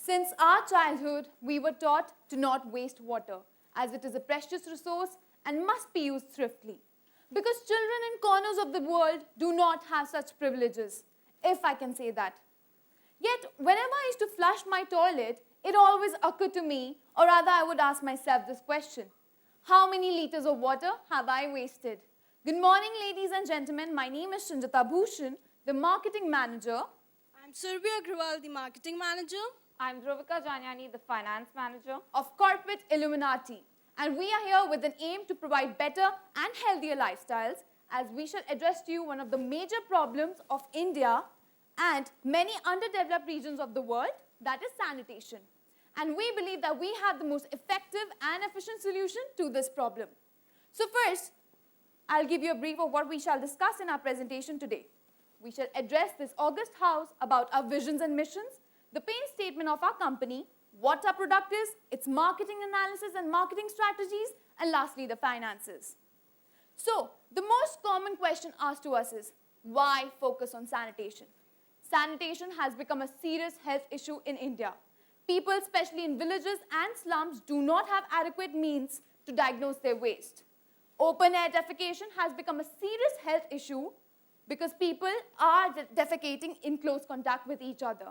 Since our childhood, we were taught to not waste water, as it is a precious resource and must be used thriftily. Because children in corners of the world do not have such privileges, if I can say that. Yet, whenever I used to flush my toilet, it always occurred to me, or rather I would ask myself this question: how many liters of water have I wasted? Good morning, ladies and gentlemen. My name is Shanjata Bhushan, the marketing manager. I'm Surbi Agrawal, the marketing manager. I'm Dhruvika Janyani, the finance manager Of corporate Illuminati. And we are here with an aim to provide better and healthier lifestyles, as we shall address to you one of the major problems of India and many underdeveloped regions of the world, that is sanitation. And we believe that we have the most effective and efficient solution to this problem. So first, I'll give you a brief of what we shall discuss in our presentation today. We shall address this august house about our visions and missions, the pain statement of our company, what our product is, its marketing analysis and marketing strategies, and lastly, the finances. So, the most common question asked to us is, why focus on sanitation? Sanitation has become a serious health issue in India. People, especially in villages and slums, do not have adequate means to diagnose their waste. Open-air defecation has become a serious health issue because people are defecating in close contact with each other.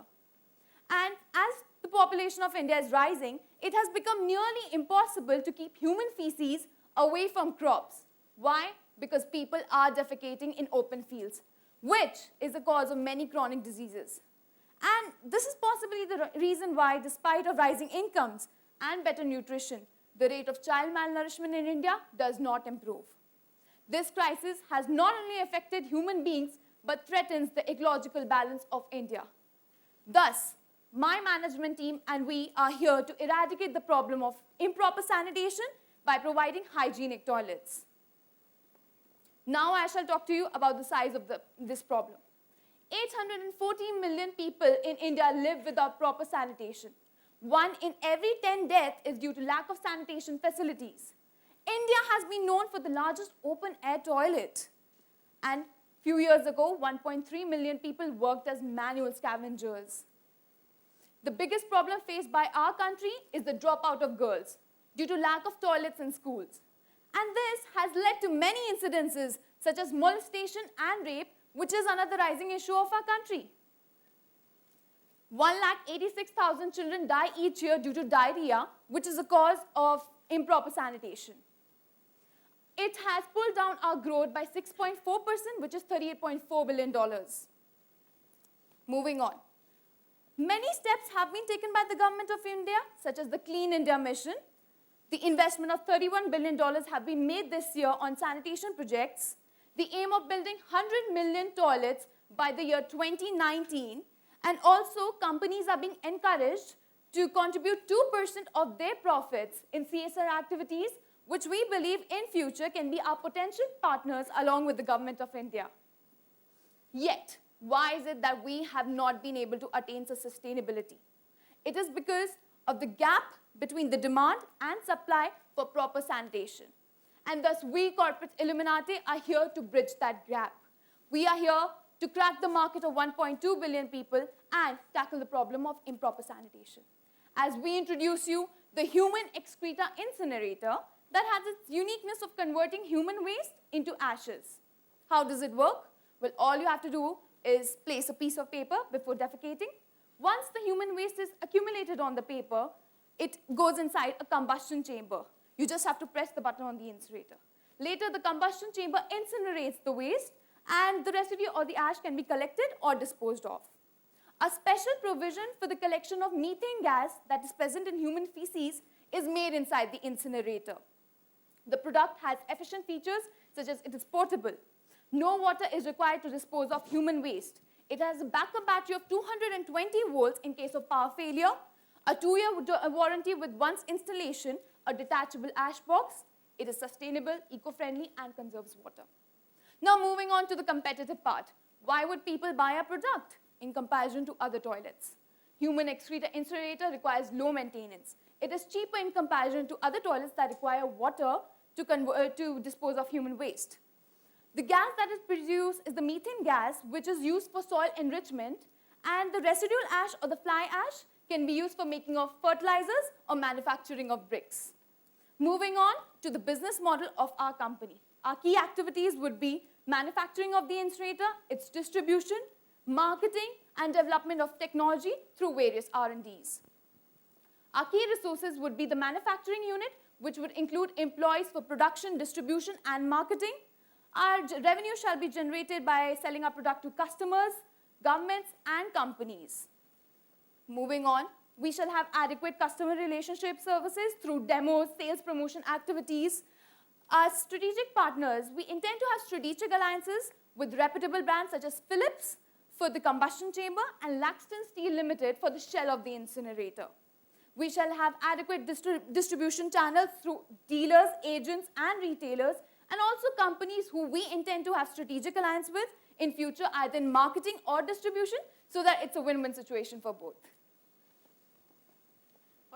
And as the population of India is rising, it has become nearly impossible to keep human feces away from crops. Why? Because people are defecating in open fields, which is the cause of many chronic diseases. And this is possibly the reason why, despite of rising incomes and better nutrition, the rate of child malnourishment in India does not improve. This crisis has not only affected human beings, but threatens the ecological balance of India. Thus, my management team and we are here to eradicate the problem of improper sanitation by providing hygienic toilets. Now I shall talk to you about the size of this problem. 840 million people in India live without proper sanitation. 1 in every 10 deaths is due to lack of sanitation facilities. India has been known for the largest open-air toilet. And a few years ago, 1.3 million people worked as manual scavengers. The biggest problem faced by our country is the dropout of girls due to lack of toilets in schools. And this has led to many incidences such as molestation and rape, which is another rising issue of our country. 186,000 children die each year due to diarrhea, which is a cause of improper sanitation. It has pulled down our growth by 6.4%, which is $38.4 billion. Moving on. Many steps have been taken by the government of India, such as the Clean India Mission. The investment of $31 billion have been made this year on sanitation projects. The aim of building 100 million toilets by the year 2019. And also, companies are being encouraged to contribute 2% of their profits in CSR activities, which we believe in future can be our potential partners along with the government of India. Yet, why is it that we have not been able to attain such sustainability? It is because of the gap between the demand and supply for proper sanitation. And thus, we corporate Illuminati are here to bridge that gap. We are here to crack the market of 1.2 billion people and tackle the problem of improper sanitation. As we introduce you the human excreta incinerator that has its uniqueness of converting human waste into ashes. How does it work? Well, all you have to do is place a piece of paper before defecating. Once the human waste is accumulated on the paper, it goes inside a combustion chamber. You just have to press the button on the incinerator. Later, the combustion chamber incinerates the waste, and the residue or the ash can be collected or disposed of. A special provision for the collection of methane gas that is present in human feces is made inside the incinerator. The product has efficient features such as it is portable. No water is required to dispose of human waste. It has a backup battery of 220 volts in case of power failure, a 2-year warranty with once installation, a detachable ash box. It is sustainable, eco-friendly, and conserves water. Now moving on to the competitive part. Why would people buy our product in comparison to other toilets? Human excreta incinerator requires low maintenance. It is cheaper in comparison to other toilets that require water to dispose of human waste. The gas that is produced is the methane gas, which is used for soil enrichment, and the residual ash or the fly ash can be used for making of fertilizers or manufacturing of bricks. Moving on to the business model of our company. Our key activities would be manufacturing of the incinerator, its distribution, marketing, and development of technology through various R&Ds. Our key resources would be the manufacturing unit, which would include employees for production, distribution, and marketing. Our revenue shall be generated by selling our product to customers, governments, and companies. Moving on, we shall have adequate customer relationship services through demos, sales promotion activities. Our strategic partners, we intend to have strategic alliances with reputable brands such as Philips for the combustion chamber and Laxton Steel Limited for the shell of the incinerator. We shall have adequate distribution channels through dealers, agents, and retailers, and also companies who we intend to have strategic alliance with in future, either in marketing or distribution, so that it's a win-win situation for both.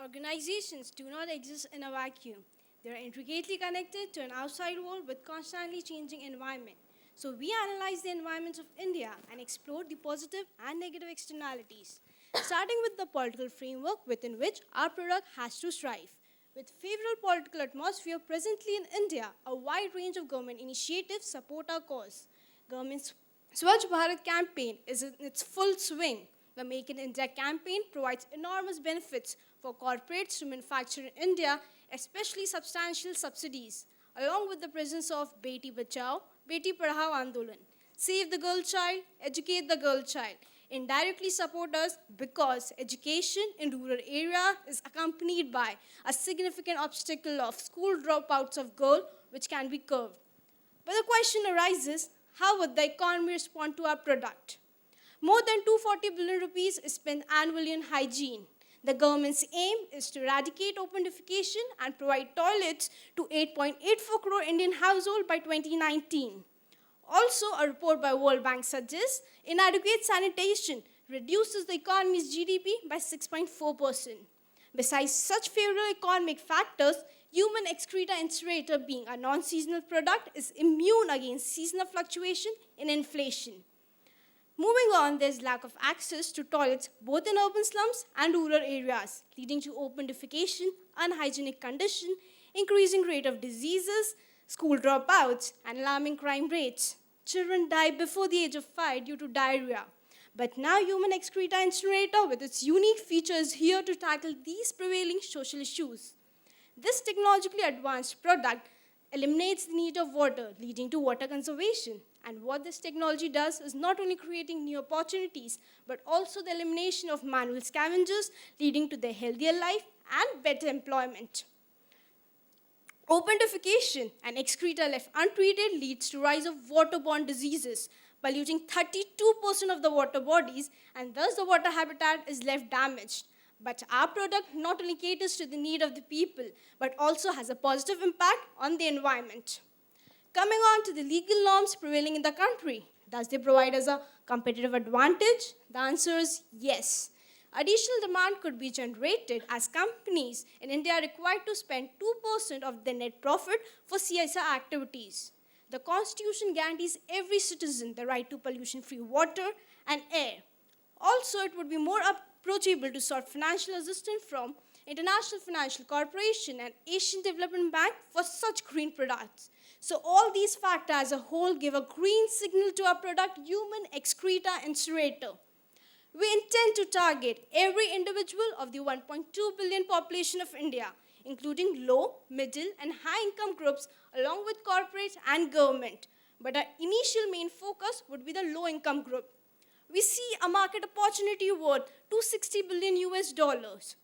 Organizations do not exist in a vacuum. They are intricately connected to an outside world with constantly changing environment. So we analyze the environment of India and explore the positive and negative externalities, starting with the political framework within which our product has to strive. With favorable political atmosphere presently in India, a wide range of government initiatives support our cause. Government's Swachh Bharat campaign is in its full swing. The Make in India campaign provides enormous benefits for corporates to manufacture in India, especially substantial subsidies, along with the presence of Beti Bachao, Beti Padhao Andolan. Save the girl child, educate the girl child. Indirectly support us because education in rural area is accompanied by a significant obstacle of school dropouts of girls, which can be curbed. But the question arises, how would the economy respond to our product? More than 240 billion rupees is spent annually on hygiene. The government's aim is to eradicate open defecation and provide toilets to 8.84 crore Indian households by 2019. Also, a report by World Bank suggests inadequate sanitation reduces the economy's GDP by 6.4%. Besides such favorable economic factors, human excreta incinerator, being a non-seasonal product, is immune against seasonal fluctuation in inflation. Moving on, there's lack of access to toilets both in urban slums and rural areas, leading to open defecation, unhygienic condition, increasing rate of diseases, school dropouts, and alarming crime rates. Children die before the age of 5 due to diarrhea. But now human excreta incinerator with its unique features is here to tackle these prevailing social issues. This technologically advanced product eliminates the need of water, leading to water conservation. And what this technology does is not only creating new opportunities, but also the elimination of manual scavengers, leading to their healthier life and better employment. Open defecation and excreta left untreated leads to rise of waterborne diseases, polluting 32% of the water bodies, and thus the water habitat is left damaged. But our product not only caters to the need of the people, but also has a positive impact on the environment. Coming on to the legal norms prevailing in the country, does they provide us a competitive advantage? The answer is yes. Additional demand could be generated as companies in India are required to spend 2% of their net profit for CSR activities. The Constitution guarantees every citizen the right to pollution-free water and air. Also, it would be more approachable to sought financial assistance from International Financial Corporation and Asian Development Bank for such green products. So all these factors as a whole give a green signal to our product, human excreta incinerator. We intend to target every individual of the 1.2 billion population of India, including low, middle, and high-income groups, along with corporates and government. But our initial main focus would be the low-income group. We see a market opportunity worth $260 billion US.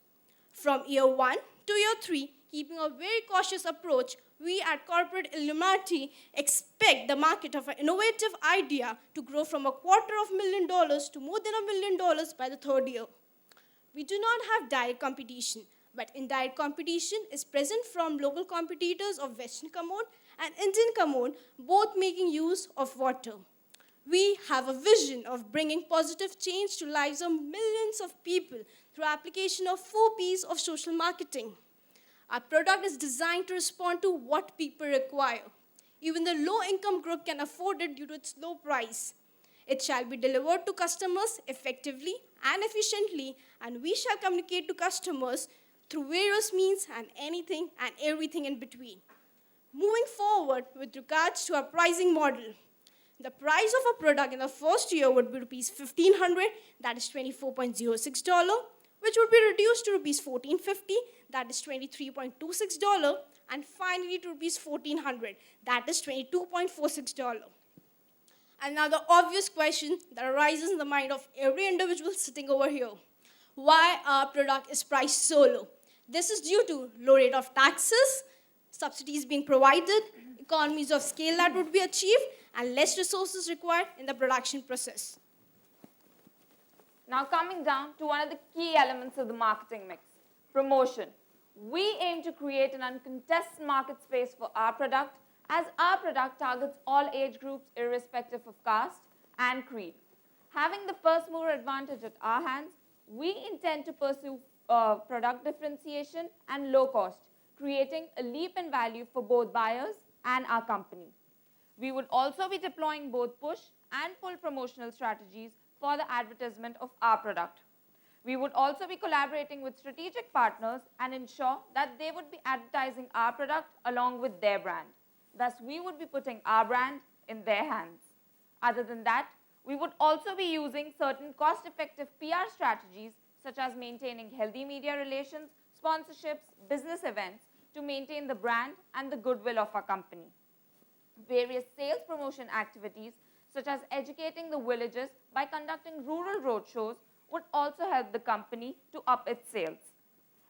From year 1 to year 3, keeping a very cautious approach, we at corporate ILLUMINATI expect the market of an innovative idea to grow from $250,000 to more than $1 million by the third year. We do not have direct competition, but indirect competition is present from local competitors of Western Commode and Indian Commode, both making use of water. We have a vision of bringing positive change to lives of millions of people through application of 4 Ps of social marketing. Our product is designed to respond to what people require. Even the low-income group can afford it due to its low price. It shall be delivered to customers effectively and efficiently, and we shall communicate to customers through various means and anything and everything in between. Moving forward with regards to our pricing model, the price of a product in the first year would be rupees 1500, that is $24.06, which would be reduced to rupees 1450, that is $23.26, and finally to rupees 1400, that is $22.46. And now the obvious question that arises in the mind of every individual sitting over here: why our product is priced so low? This is due to low rate of taxes, subsidies being provided, economies of scale that would be achieved, and less resources required in the production process. Now coming down to one of the key elements of the marketing mix, promotion. We aim to create an uncontested market space for our product, as our product targets all age groups irrespective of caste and creed. Having the first mover advantage at our hands, we intend to pursue product differentiation and low cost, creating a leap in value for both buyers and our company. We would also be deploying both push and pull promotional strategies for the advertisement of our product. We would also be collaborating with strategic partners and ensure that they would be advertising our product along with their brand. Thus, we would be putting our brand in their hands. Other than that, we would also be using certain cost-effective PR strategies such as maintaining healthy media relations, sponsorships, business events to maintain the brand and the goodwill of our company. Various sales promotion activities such as educating the villages by conducting rural roadshows would also help the company to up its sales.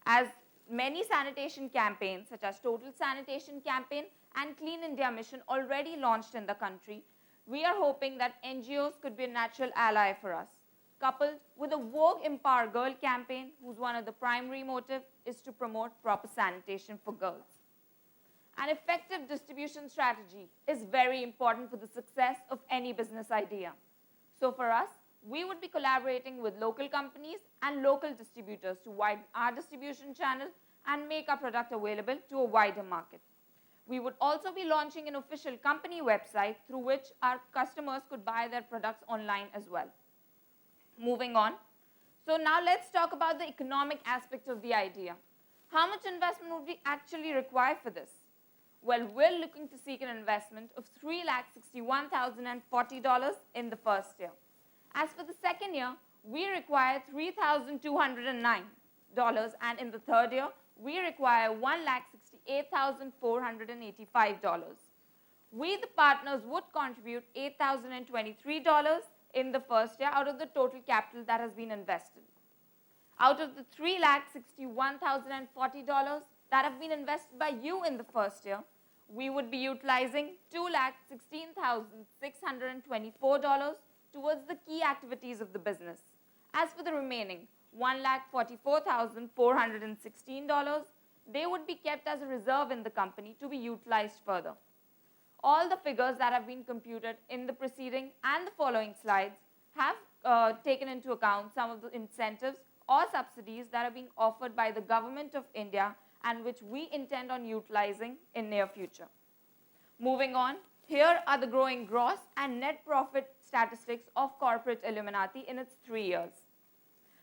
As many sanitation campaigns such as Total Sanitation Campaign and Clean India Mission already launched in the country, we are hoping that NGOs could be a natural ally for us, coupled with a Vogue Empower Girl campaign whose one of the primary motive is to promote proper sanitation for girls. An effective distribution strategy is very important for the success of any business idea. So for us, we would be collaborating with local companies and local distributors to widen our distribution channel and make our product available to a wider market. We would also be launching an official company website through which our customers could buy their products online as well. Moving on. So now let's talk about the economic aspect of the idea. How much investment would we actually require for this? Well, we're looking to seek an investment of $3,61,040 in the first year. As for the second year, we require $3,209, and in the third year, we require $1,68,485. We, the partners, would contribute $8,023 in the first year out of the total capital that has been invested. Out of the $3,61,040 that have been invested by you in the first year, we would be utilizing $2,16,624 towards the key activities of the business. As for the remaining $1,44,416, they would be kept as a reserve in the company to be utilized further. All the figures that have been computed in the preceding and the following slides have taken into account some of the incentives or subsidies that are being offered by the Government of India and which we intend on utilizing in near future. Moving on, here are the growing gross and net profit statistics of corporate Illuminati in its 3 years.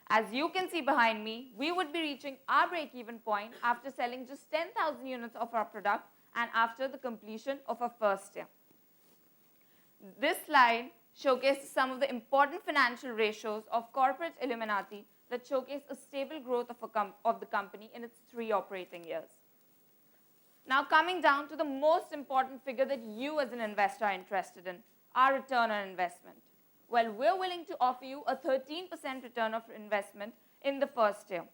As you can see behind me, we would be reaching our break-even point after selling just 10,000 units of our product and after the completion of our first year. This slide showcases some of the important financial ratios of corporate Illuminati that showcase a stable growth of the company in its 3 operating years. Now coming down to the most important figure that you as an investor are interested in, our return on investment. Well, we're willing to offer you a 13% return of investment in the first year.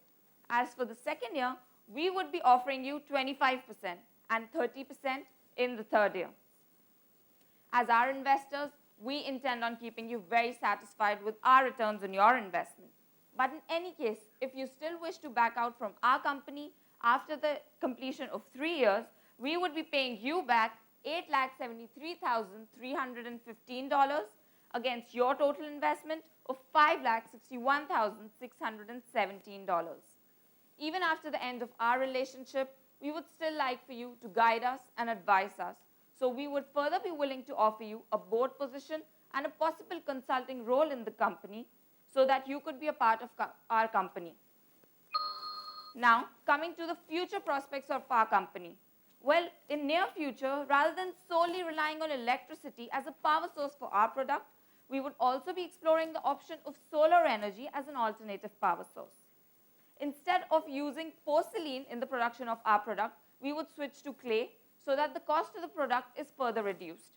As for the second year, we would be offering you 25% and 30% in the third year. As our investors, we intend on keeping you very satisfied with our returns on your investment. But in any case, if you still wish to back out from our company after the completion of 3 years, we would be paying you back $8,73,315 against your total investment of $5,61,617. Even after the end of our relationship, we would still like for you to guide us and advise us. So we would further be willing to offer you a board position and a possible consulting role in the company so that you could be a part of our company. Now, coming to the future prospects of our company. Well, in near future, rather than solely relying on electricity as a power source for our product, we would also be exploring the option of solar energy as an alternative power source. Instead of using porcelain in the production of our product, we would switch to clay so that the cost of the product is further reduced.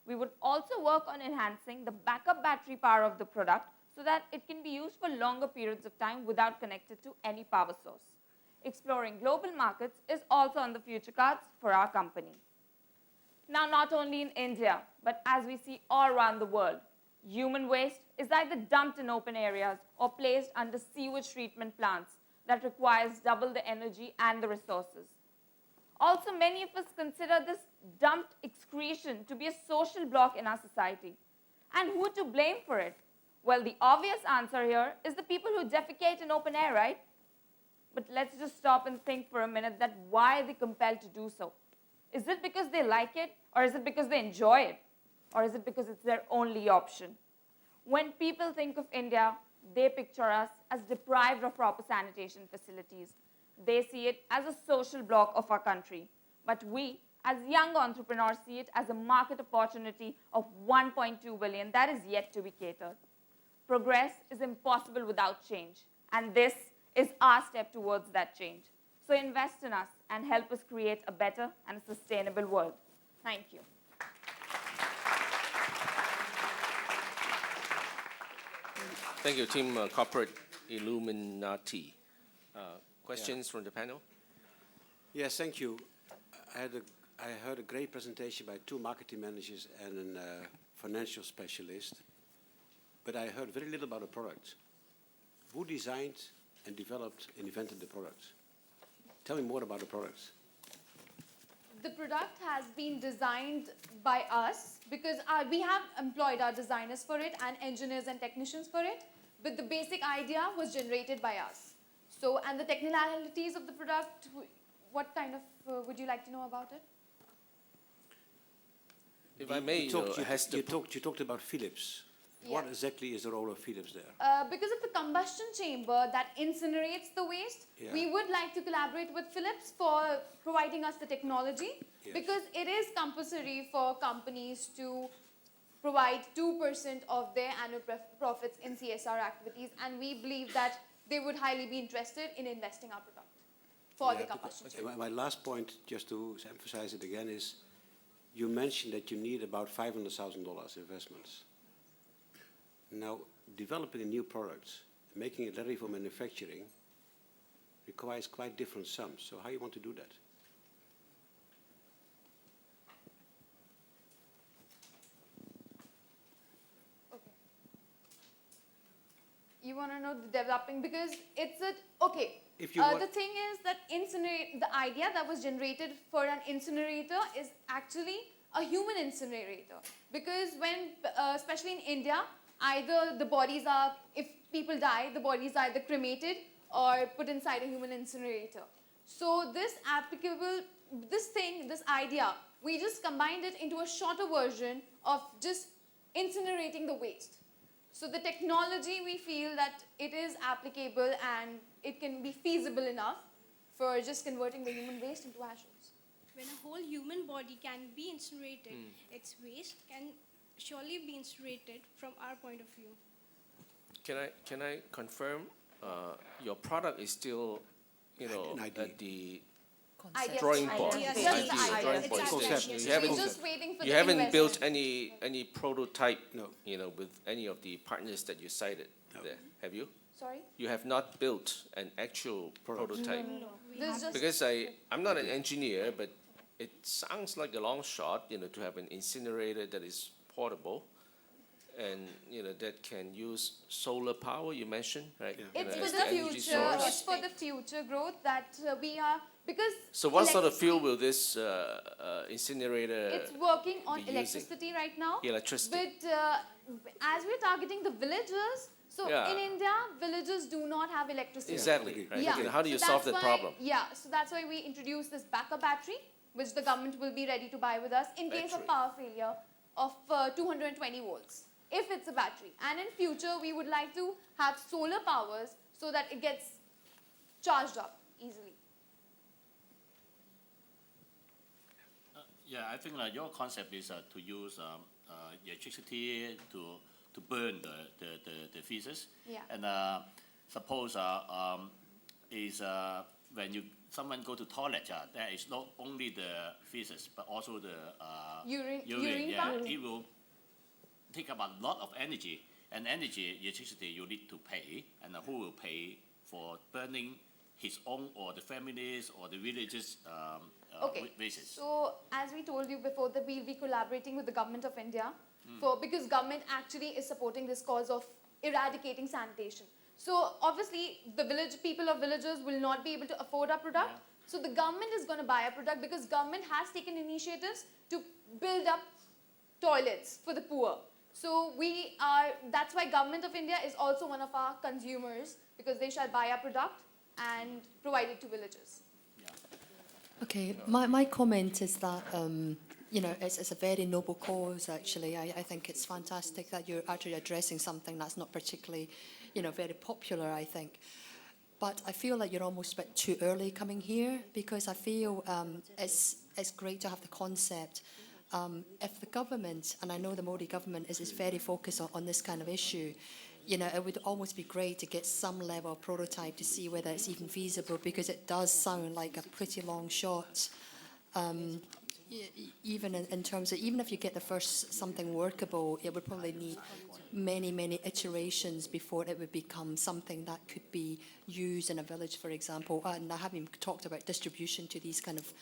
We would also work on enhancing the backup battery power of the product so that it can be used for longer periods of time without connected to any power source. Exploring global markets is also on the future cards for our company. Now, not only in India, but as we see all around the world, human waste is either dumped in open areas or placed under sewage treatment plants that requires double the energy and the resources. Also, many of us consider this dumped excretion to be a social block in our society. And who to blame for it? Well, the obvious answer here is the people who defecate in open air, right? But let's just stop and think for a minute that why are they compelled to do so? Is it because they like it? Or is it because they enjoy it? Or is it because it's their only option? When people think of India, they picture us as deprived of proper sanitation facilities. They see it as a social block of our country. But we, as young entrepreneurs, see it as a market opportunity of 1.2 billion that is yet to be catered. Progress is impossible without change. And this is our step towards that change. So invest in us and help us create a better and sustainable world. Thank you. Thank you, Team Corporate Illuminati. Questions from the panel? Yes, thank you. I heard a great presentation by two marketing managers and a financial specialist, but I heard very little about the product. Who designed and developed and invented the product? Tell me more about the product. The product has been designed by us because we have employed our designers for it and engineers and technicians for it, but the basic idea was generated by us. So, and the technicalities of the product, what kind of, would you like to know about it? If I may, you talked about Philips. Yeah. What exactly is the role of Philips there? Because of the combustion chamber that incinerates the waste, we would like to collaborate with Philips for providing us the technology, because it is compulsory for companies to provide 2% of their annual profits in CSR activities, and we believe that they would highly be interested in investing our product for the combustion chamber. My last point, just to emphasize it again, is you mentioned that you need about $500,000 investments. Now, developing a new product, making it ready for manufacturing, requires quite different sums. So how do you want to do that? Okay. You want to know the developing, because it's a, okay. If you the thing is that the idea that was generated for an incinerator is actually a human incinerator. Because when, especially in India, either the bodies are, if people die, the bodies are either cremated or put inside a human incinerator. So this idea, we just combined it into a shorter version of just incinerating the waste. So the technology, we feel that it is applicable and it can be feasible enough for just converting the human waste into ashes. When a whole human body can be incinerated, its waste can surely be incinerated from our point of view. Can I confirm your product is still, at the Idea. drawing board? Idea. The Just the idea, idea. drawing It's board just stage. concept. You haven't, We're just waiting for you the haven't built investment. any prototype, No. with any of the partners that you cited there, have you? Sorry? You have not built an actual prototype? No, we This is just Because I'm not an engineer, but it sounds like a long shot, to have an incinerator that is portable and, that can use solar power, you mentioned, right? Yeah. It's as for the the energy future. source. It's for the future growth that we are, because So what sort of electricity- fuel will this incinerator It's working on be using? electricity right now. Electricity. But as we're targeting the villagers, so Yeah. in India, villagers do not have electricity. Exactly, right? Yeah. Okay, how do you So solve that's that why- problem? Yeah, so that's why we introduced this backup battery, which the government will be ready to buy with us in case of Battery. power failure. of 220 volts, if it's a battery. And in future, we would like to have solar powers so that it gets charged up easily. Yeah, I think your concept is to use electricity to burn the feces. Yeah. And suppose when someone go to toilet, there is not only the feces but also the Urine Yeah, part? it will take up a lot of energy, and electricity you need to pay, and who will pay for burning his own or the families or the villages Okay, basis? so as we told you before that we'll be collaborating with the government of India because government actually is supporting this cause of eradicating sanitation. So obviously the people of villages will not be able to afford our product. Yeah. So the government is going to buy our product because government has taken initiatives to build up toilets for the poor. So that's why government of India is also one of our consumers because they shall buy our product and provide it to villages. Okay, my comment is that, it's a very noble cause, actually. I think it's fantastic that you're actually addressing something that's not particularly, very popular, I think. But I feel like you're almost a bit too early coming here because I feel it's great to have the concept. If the government, and I know the Modi government is very focused on this kind of issue, it would almost be great to get some level of prototype to see whether it's even feasible because it does sound like a pretty long shot. Even in terms of, even if you get the first something workable, it would probably need many iterations before it would become something that could be used in a village, for example. And I haven't talked about distribution to these kind of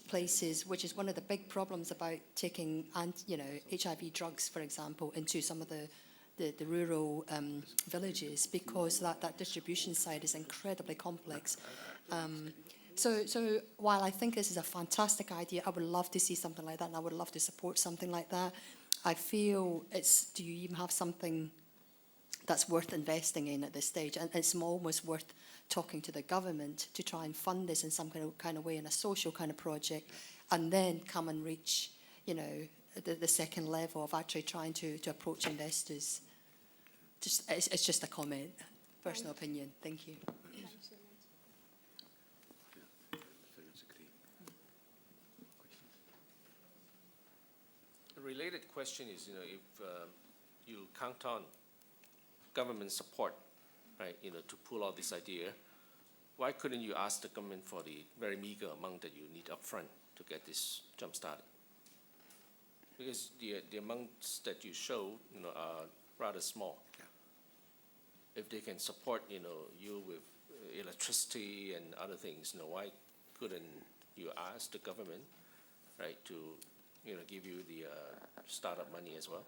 places, which is one of the big problems about taking, HIV drugs, for example, into some of the rural villages because that distribution side is incredibly complex. So while I think this is a fantastic idea, I would love to see something like that and I would love to support something like that. I feel do you even have something that's worth investing in at this stage? And it's almost worth talking to the government to try and fund this in some kind of way in a social kind of project and then come and reach, the second level of actually trying to approach investors. It's just a comment, personal opinion. Thank you. A related question is, if you count on government support, right, to pull out this idea, why couldn't you ask the government for the very meager amount that you need upfront to get this jump started? Because the amounts that you show, are rather small. If they can support, you with electricity and other things, why couldn't you ask the government, right, to, give you the startup money as well?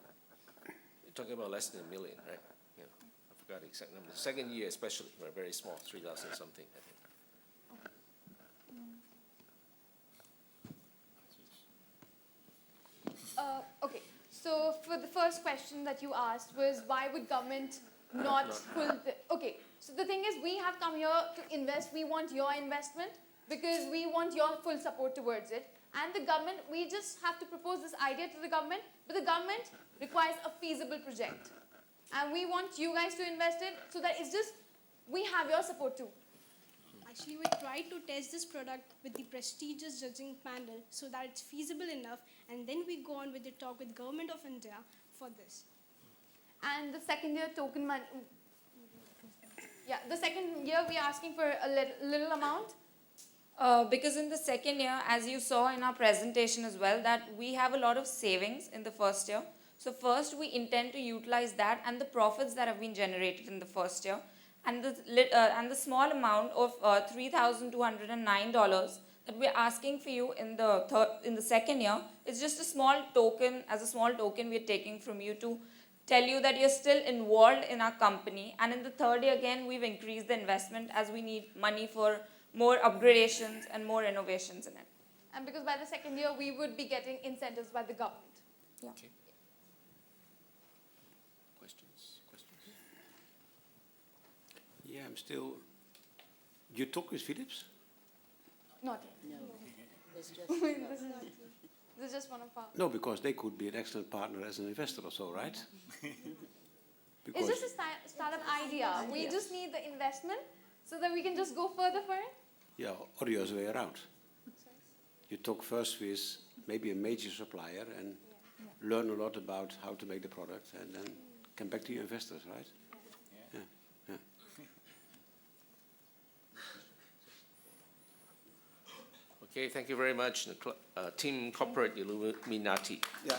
You're talking about less than $1 million, right? I forgot the exact number. The second year especially, we're very small, 3,000 something, I think. Okay, so for the first question that you asked was why would government not pull okay, so the thing is we have come here to invest, we want your investment because we want your full support towards it. And the government, we just have to propose this idea to the government, but the government requires a feasible project. And we want you guys to invest it so that it's just, we have your support too. Actually, we tried to test this product with the prestigious judging panel so that it's feasible enough, and then we go on with the talk with Government of India for this. And the second year token money, the second year we are asking for a little amount. Because in the second year, as you saw in our presentation as well, that we have a lot of savings in the first year. So first we intend to utilize that and the profits that have been generated in the first year. And the small amount of $3,209 that we're asking for you in the second year is just a small token. As a small token, we're taking from you to tell you that you're still involved in our company. And in the third year, again, we've increased the investment as we need money for more upgradations and more innovations in it. And because by the second year, we would be getting incentives by the government. Yeah. Okay. Questions? Yeah, I'm still. You talk with Philips? Not yet. No, it's just. This is This is just one of our. No, because they could be an excellent partner as an investor or so, right? It's just a startup idea. We just need the investment so that we can just go further for it. Yeah, or the other way around. You talk first with maybe a major supplier and learn a lot about how to make the product and then come back to your investors, right? Yeah. Yeah. Okay, thank you very much, Team Corporate Illuminati. Yeah.